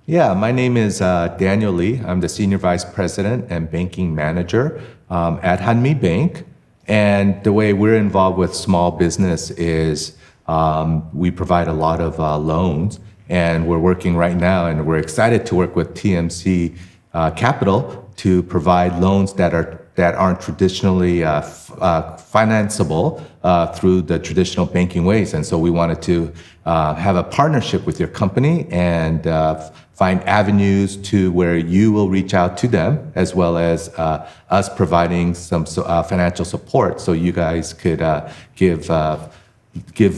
Yeah, my name is Daniel Lee. I'm the Senior Vice President and Banking Manager at Hanmi Bank. And the way we're involved with small business is we provide a lot of loans. And we're working right now, and we're excited to work with TMC Capital to provide loans that aren't traditionally financeable through the traditional banking ways. And so we wanted to have a partnership with your company and find avenues to where you will reach out to them, as well as us providing some financial support so you guys could give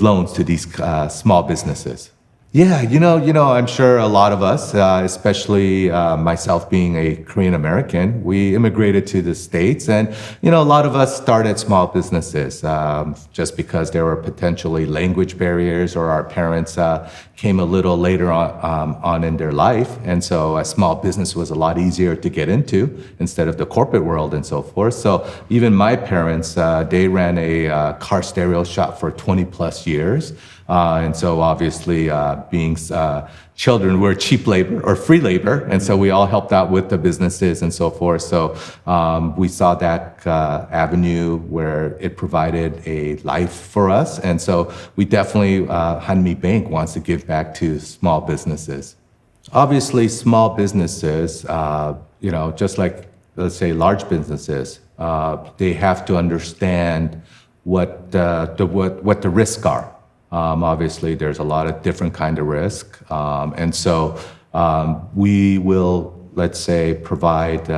loans to these small businesses. Yeah, I'm sure a lot of us, especially myself being a Korean American, we immigrated to the States, and a lot of us started small businesses just because there were potentially language barriers, or our parents came a little later on in their life, and so a small business was a lot easier to get into instead of the corporate world and so forth. So even my parents, they ran a car stereo shop for 20 plus years. And so obviously being children, we're cheap labor or free labor. And so we all helped out with the businesses and so forth. So we saw that avenue where it provided a life for us. And so we definitely, Hanmi Bank wants to give back to small businesses. Obviously, small businesses, just like, let's say, large businesses, they have to understand what the risks are. Obviously, there's a lot of different kind of risk. And so we will, let's say, provide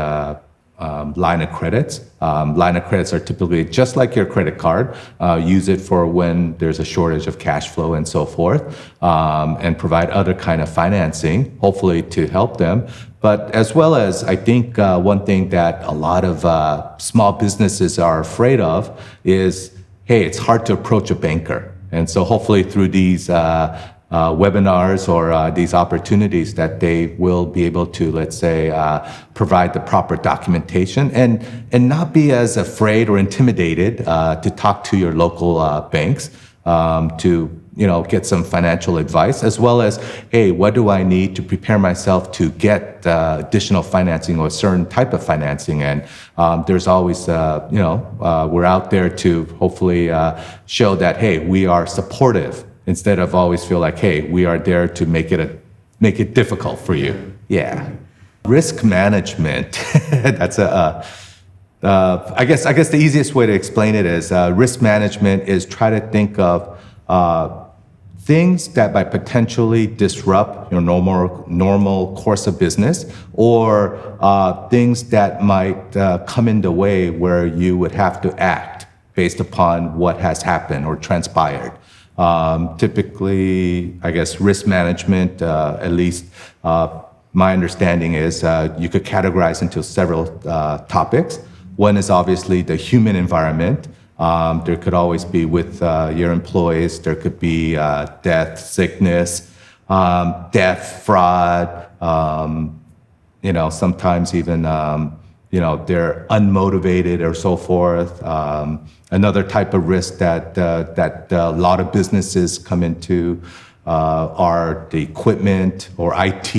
line of credits. Line of credits are typically just like your credit card. Use it for when there's a shortage of cash flow and so forth, and provide other kind of financing, hopefully to help them. But as well as, I think one thing that a lot of small businesses are afraid of is, hey, it's hard to approach a banker. And so hopefully through these webinars or these opportunities that they will be able to, let's say, provide the proper documentation and not be as afraid or intimidated to talk to your local banks to get some financial advice, as well as, hey, what do I need to prepare myself to get additional financing or a certain type of financing? And there's always, we're out there to hopefully show that, hey, we are supportive instead of always feel like, hey, we are there to make it difficult for you. Yeah. Risk management, that's I guess the easiest way to explain it is risk management is try to think of things that might potentially disrupt your normal course of business, or things that might come in the way where you would have to act based upon what has happened or transpired. Typically, I guess risk management, at least my understanding is you could categorize into several topics. One is obviously the human environment. There could always be with your employees, there could be death, sickness, death, fraud, sometimes even, they're unmotivated or so forth. Another type of risk that a lot of businesses come into are the equipment or IT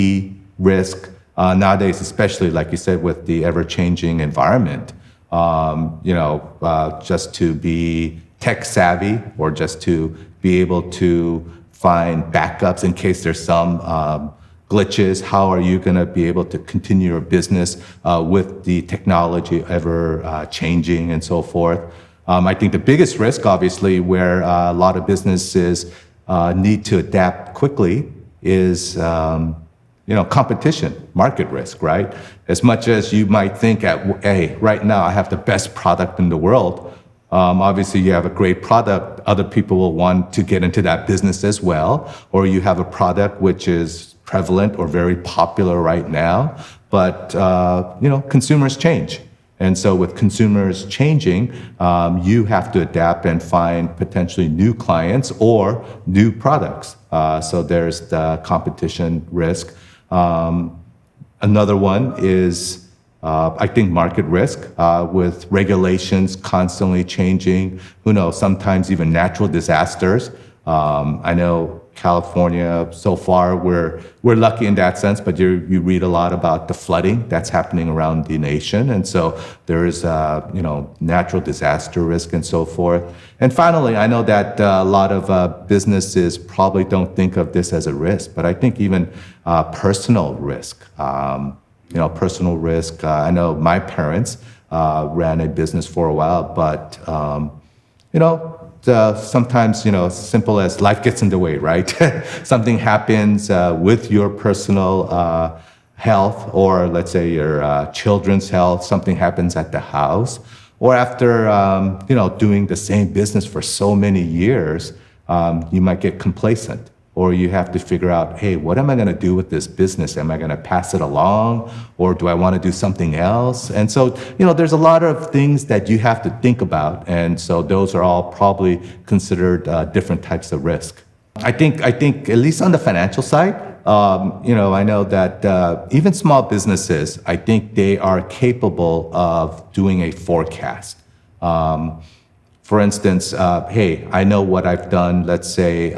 risk. Nowadays, especially like you said, with the ever-changing environment, just to be tech savvy or just to be able to find backups in case there's some glitches. How are you going to be able to continue your business with the technology ever changing and so forth? I think the biggest risk, obviously, where a lot of businesses need to adapt quickly is competition, market risk, right? As much as you might think hey, right now I have the best product in the world, obviously you have a great product, other people will want to get into that business as well, or you have a product which is prevalent or very popular right now, but consumers change. And so with consumers changing, you have to adapt and find potentially new clients or new products. So there's the competition risk. Another one is, I think, market risk with regulations constantly changing. Who knows, sometimes even natural disasters. I know California, so far we're lucky in that sense, but you read a lot about the flooding that's happening around the nation, and so there is natural disaster risk and so forth. And finally, I know that a lot of businesses probably don't think of this as a risk, but I think even personal risk. Personal risk. I know my parents ran a business for a while, but sometimes, simple as life gets in the way, right? Something happens with your personal health, or let's say your children's health, something happens at the house, or after, doing the same business for so many years, you might get complacent. Or you have to figure out, hey, what am I going to do with this business? Am I going to pass it along? Or do I want to do something else? And so, there's a lot of things that you have to think about. And so those are all probably considered different types of risk. I think at least on the financial side, I know that even small businesses, I think they are capable of doing a forecast. For instance, hey, I know what I've done, let's say,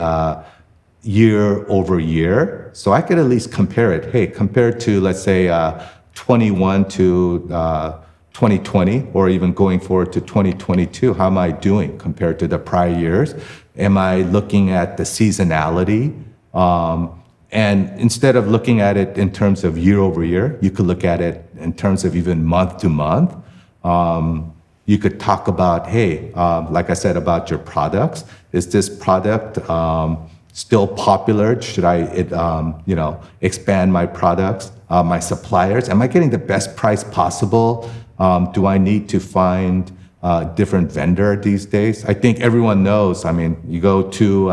year over year. So I could at least compare it. Hey, compared to, let's say, 21 to 2020, or even going forward to 2022, how am I doing compared to the prior years? Am I looking at the seasonality? And instead of looking at it in terms of year over year, you could look at it in terms of even month to month. You could talk about, hey, like I said, about your products. Is this product still popular? Should I, expand my products, my suppliers? Am I getting the best price possible? Do I need to find a different vendor these days? I think everyone knows. I mean, you go to,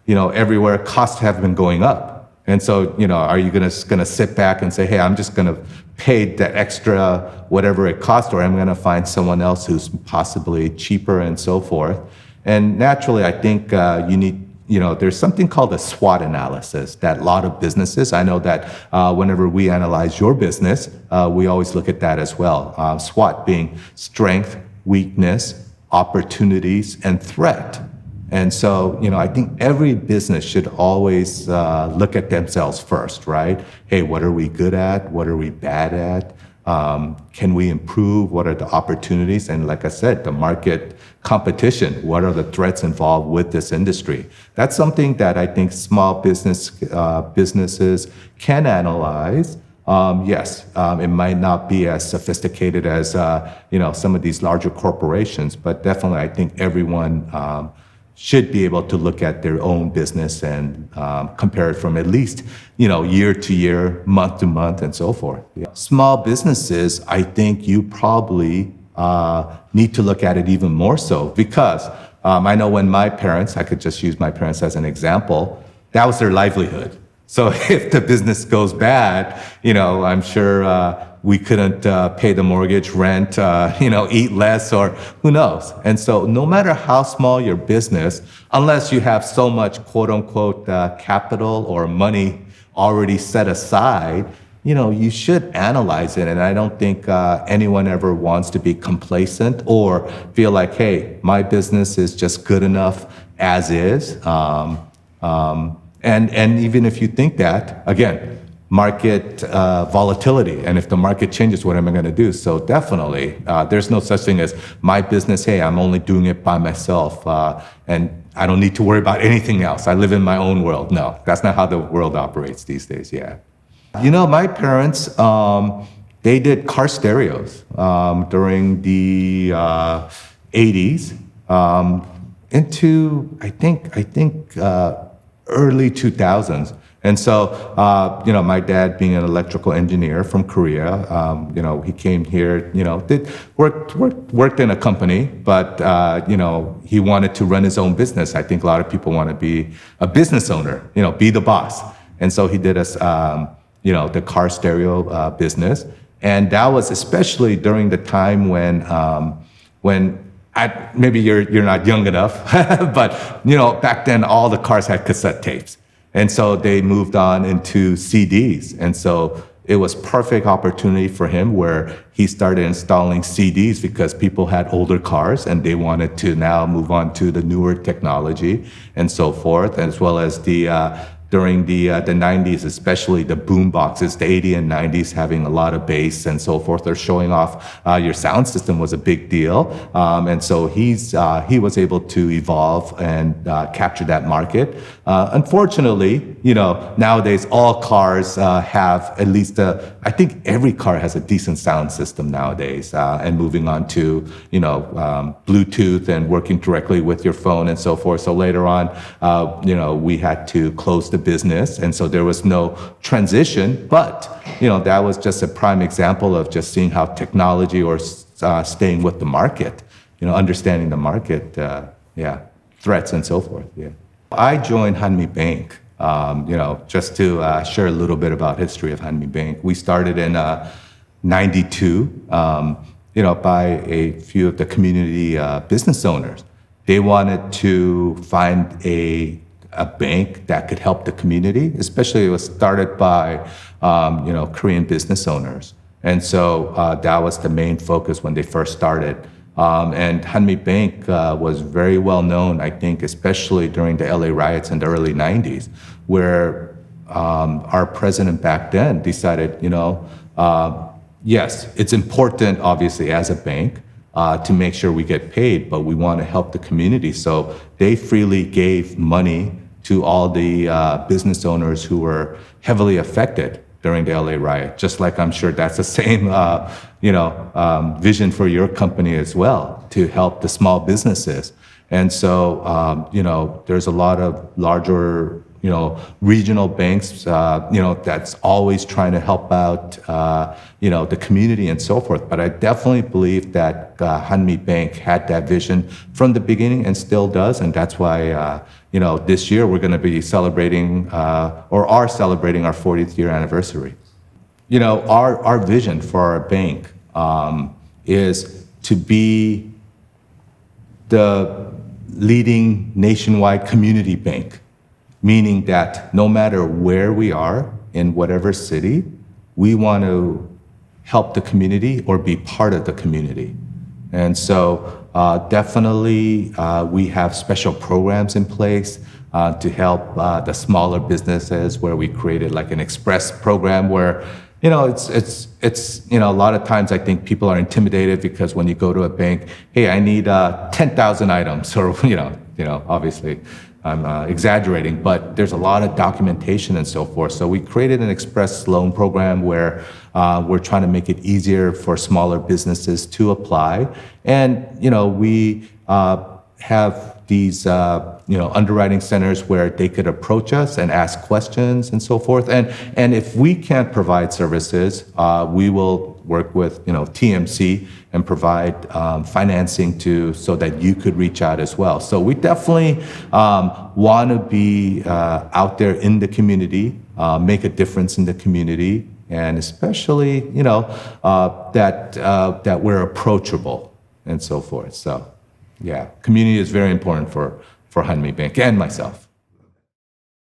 everywhere, costs have been going up. And so, are you gonna sit back and say, hey, I'm just gonna pay that extra whatever it costs, or I'm gonna find someone else who's possibly cheaper and so forth? And naturally, I think you need, there's something called a SWOT analysis that a lot of businesses, I know that whenever we analyze your business, we always look at that as well. SWOT being strength, weakness, opportunities, and threat. And so, I think every business should always look at themselves first, right? Hey, what are we good at? What are we bad at? Can we improve? What are the opportunities? And like I said, the market competition, what are the threats involved with this industry? That's something that I think small businesses can analyze. Yes, it might not be as sophisticated as some of these larger corporations, but definitely I think everyone should be able to look at their own business and compare it from at least year to year, month to month, and so forth. Yeah. Small businesses, I think you probably need to look at it even more so, because I know when my parents, I could just use my parents as an example, that was their livelihood. So if the business goes bad, I'm sure we couldn't pay the mortgage, rent, eat less, or who knows. And so no matter how small your business, unless you have so much quote unquote capital or money already set aside, you should analyze it. And I don't think anyone ever wants to be complacent or feel like, hey, my business is just good enough as is. And even if you think that, again, market volatility, and if the market changes, what am I going to do? So definitely, there's no such thing as my business, hey, I'm only doing it by myself, and I don't need to worry about anything else. I live in my own world. No, that's not how the world operates these days, yeah. My parents, they did car stereos during the 80s into, I think, early 2000s. And so, my dad being an electrical engineer from Korea, he came here, worked in a company, but, he wanted to run his own business. I think a lot of people want to be a business owner, be the boss. And so he did us, the car stereo business. And that was especially during the time when maybe you're not young enough, but back then all the cars had cassette tapes. And so they moved on into CDs. And so it was perfect opportunity for him where he started installing CDs because people had older cars and they wanted to now move on to the newer technology and so forth, as well as during the 90s, especially the boom boxes, the 80s and 90s having a lot of bass and so forth. They're showing off your sound system was a big deal. And so he was able to evolve and capture that market. Unfortunately, nowadays all cars have at least I think every car has a decent sound system nowadays, and moving on to, Bluetooth and working directly with your phone and so forth. So later on, we had to close the business, and so there was no transition, but that was just a prime example of just seeing how technology or staying with the market, understanding the market, threats and so forth. I joined Hanmi Bank, just to share a little bit about history of Hanmi Bank. We started in 92, by a few of the community business owners. They wanted to find a bank that could help the community, especially it was started by, Korean business owners. And so that was the main focus when they first started. And Hanmi Bank was very well known, I think, especially during the LA riots in the early 90s, where our president back then decided, yes, it's important, obviously, as a bank, to make sure we get paid, but we want to help the community. So they freely gave money to all the business owners who were heavily affected during the LA riot, just like I'm sure that's the same, vision for your company as well, to help the small businesses. And so, there's a lot of larger, regional banks, that's always trying to help out, the community and so forth. But I definitely believe that Hanmi Bank had that vision from the beginning and still does. And that's why, this year we're going to be celebrating, or are celebrating our 40th year anniversary. Our vision for our bank is to be the leading nationwide community bank, meaning that no matter where we are in whatever city, we want to help the community or be part of the community. And so definitely we have special programs in place to help the smaller businesses, where we created like an express program where, it's a lot of times I think people are intimidated because when you go to a bank, hey, I need 10,000 items, or, obviously I'm exaggerating, but there's a lot of documentation and so forth. So we created an express loan program where we're trying to make it easier for smaller businesses to apply. And, we have these, underwriting centers where they could approach us and ask questions and so forth. And if we can't provide services, we will work with, TMC and provide financing so that you could reach out as well. So we definitely want to be out there in the community, make a difference in the community, and especially, that we're approachable and so forth. So, yeah, community is very important for Hanmi Bank and myself.